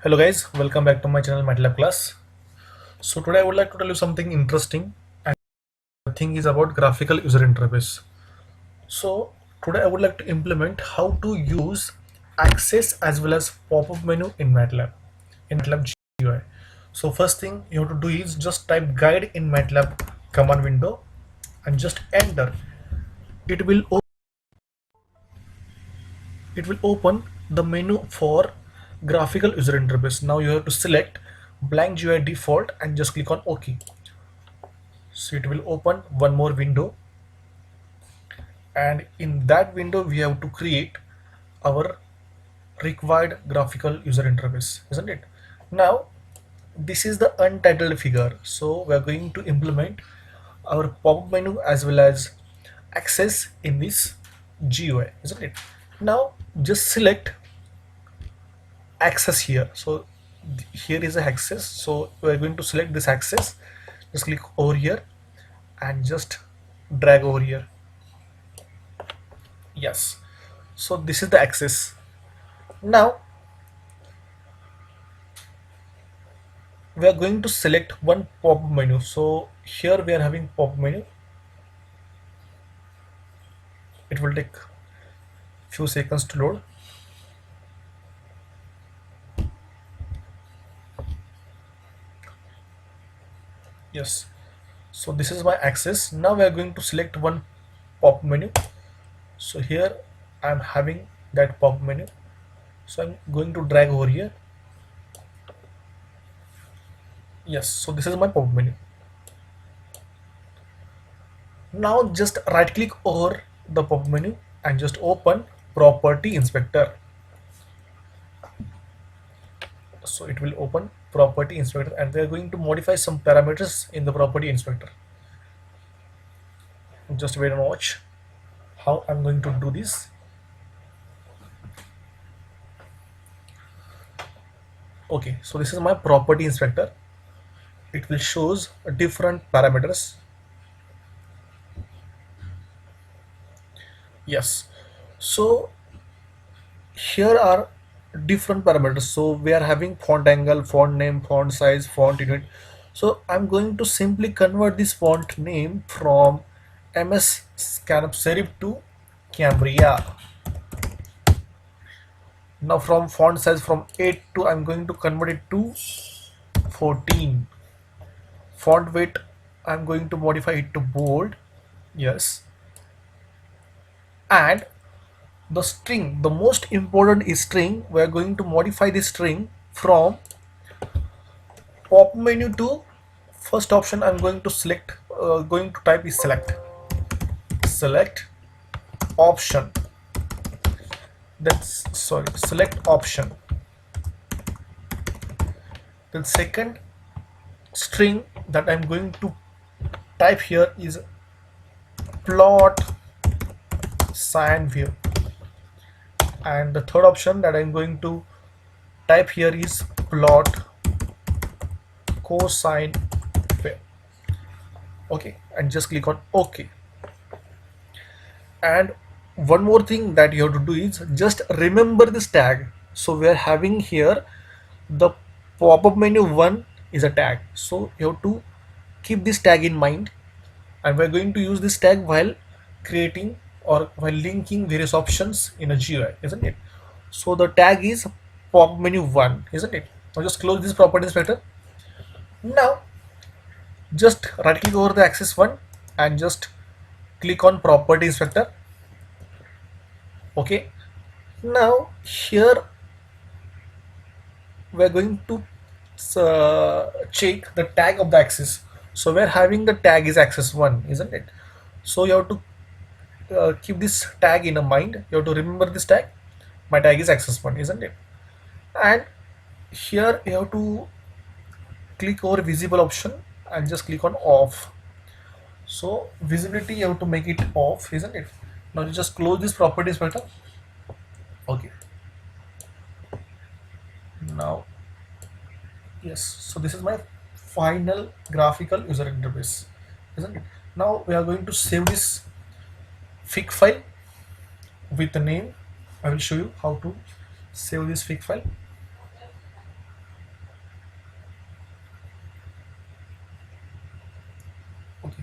Hello guys, welcome back to my channel MATLAB class. So today I would like to tell you something interesting, and the thing is about graphical user interface. So today I would like to implement how to use access as well as pop-up menu in MATLAB GUI. So first thing you have to do is just type guide in MATLAB command window and just enter. It will open the menu for graphical user interface. Now you have to select blank GUI default and just click on OK. So it will open one more window, and in that window we have to create our required graphical user interface, isn't it? Now this is the untitled figure, so we are going to implement our pop-up menu as well as access in this GUI, isn't it? Now just select access here. So here is the access, so we are going to select this access. Just click over here and just drag over here. Yes, so this is the access. Now we are going to select one pop menu. So here we are having pop menu. It will take few seconds to load. Yes, so this is my access. Now we are going to select one pop menu. So here I am having that pop menu, so I'm going to drag over here. Yes, so this is my pop menu. Now just right click over the pop menu and just open property inspector. So it will open property inspector, and we are going to modify some parameters in the property inspector. Just wait and watch how I'm going to do this. Okay, so this is my property inspector. It will shows different parameters. Yes, so here are different parameters. So we are having font angle, font name, font size, font unit. So I'm going to simply convert this font name from MS Scanf Serif to Cambria. Now from font size from 8 to I'm going to convert it to 14. Font weight I'm going to modify it to bold. Yes, and the string, the most important is string. We are going to modify the string from pop menu to first option. I'm going to select, going to type is select option. That's sorry, select option. Then second string that I'm going to type here is plot sine view, and the third option that I'm going to type here is plot cosine wave. Okay, and just click on OK. And one more thing that you have to do is just remember this tag. So we are having here the pop-up menu 1 is a tag, so you have to keep this tag in mind, and we're going to use this tag while creating or while linking various options in a GUI, isn't it? So the tag is pop menu 1, isn't it? Now just close this property inspector. Now just right click over the access one and just click on property inspector. Okay, now here we're going to check the tag of the access. So we're having the tag is access 1, isn't it? So you have to keep this tag in a mind. You have to remember this tag. My tag is access 1, isn't it? And here you have to click over visible option and just click on off. So visibility you have to make it off, isn't it? Now you just close this properties filter. Okay, now yes, so this is my final graphical user interface, isn't it? Now we are going to save this fig file with the name. I will show you how to save this fig file.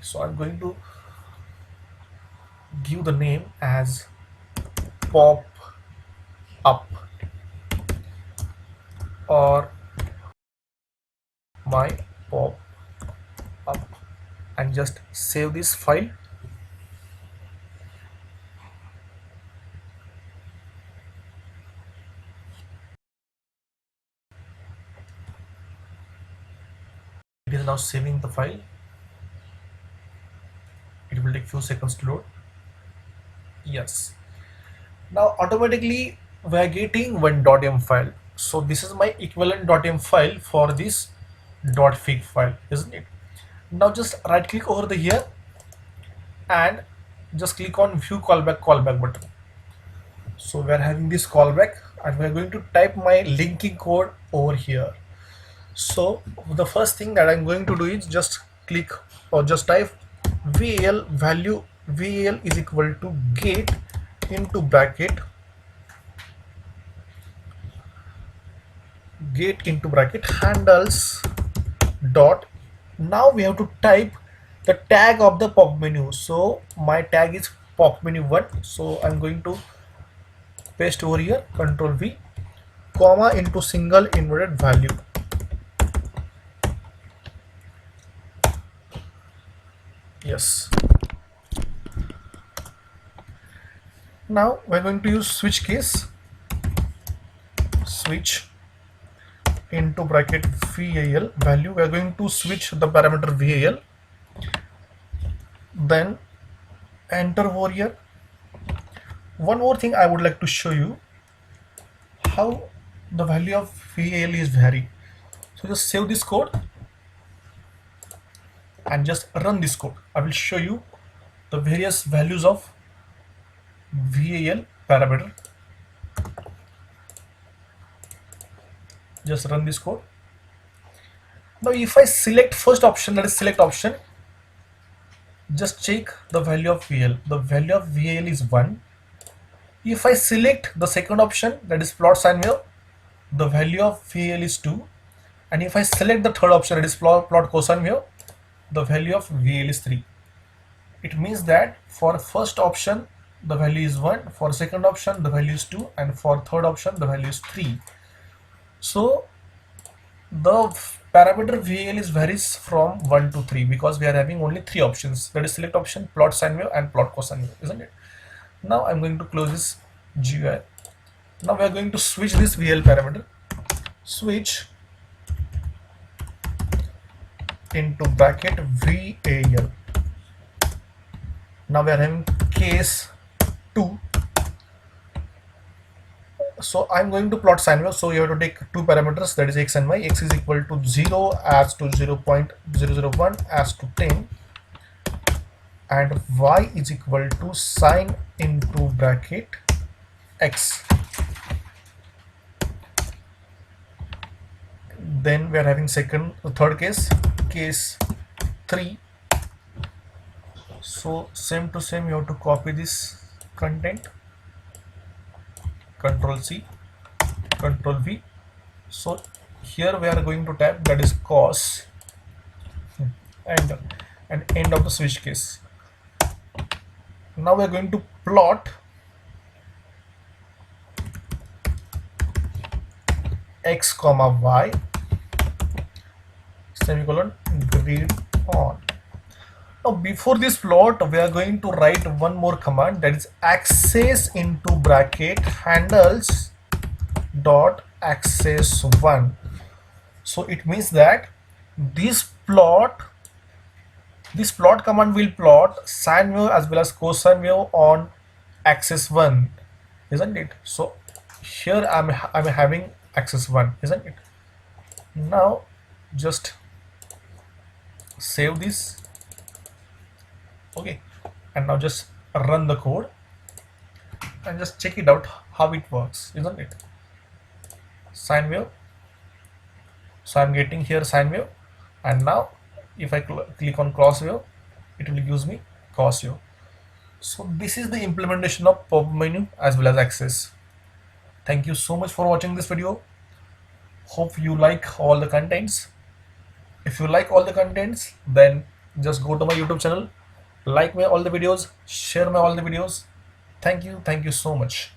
So I'm going to give the name as pop up or my pop up, and just save this file. It is now saving the file. It will take few seconds to load. Yes, now automatically we are getting one .m file. So this is my equivalent .m file for this .fig file, isn't it? Now just right click over the here and just click on view callback button. So we are having this callback and we are going to type my linking code over here. So the first thing that I'm going to do is just click or just type val value val is equal to get into bracket handles dot. Now we have to type the tag of the pop menu. So my tag is pop menu 1. So I'm going to paste over here, control V, comma into single inverted value. Yes. Now we're going to use switch case. Switch into bracket val value. We are going to switch the parameter val. Then enter over here. One more thing I would like to show you how the value of val is vary. So just save this code and just run this code. I will show you the various values of val parameter. Just run this code. Now if I select first option, that is select option, just check the value of val. The value of val is 1. If I select the second option, that is plot sine wave, the value of val is 2. And if I select the third option, that is plot cosine wave, the value of val is 3. It means that for first option the value is 1, for second option the value is 2, and for third option the value is 3. So the parameter val is varies from 1 to 3 because we are having only 3 options, that is select option, plot sine wave and plot cosine wave, isn't it? Now I'm going to close this GUI. Now we are going to switch this val parameter. Switch into bracket val. Now we are having case 2. So I'm going to plot sine wave. So you have to take two parameters, that is x and y. X is equal to 0 as to 0.001 as to 10, and y is equal to sine into bracket x. Then we are having third case, case 3. So same to same, you have to copy this content, control C, control V. So here we are going to type, that is cos, and end of the switch case. Now we are going to plot x comma y semicolon grid on. Now before this plot we are going to write one more command, that is access into bracket handles dot access 1. So it means that this plot command will plot sine wave as well as cosine wave on axis 1, isn't it? So here I'm having axis 1, isn't it? Now just save this. Okay, and now just run the code and just check it out how it works, isn't it? Sine wave. So I'm getting here sine wave, and now if I click on cross wave, it will use me cos wave. So this is the implementation of pop menu as well as access. Thank you so much for watching this video. Hope you like all the contents. If you like all the contents, then Just go to my YouTube channel, like my all the videos, share my all the videos. Thank you so much.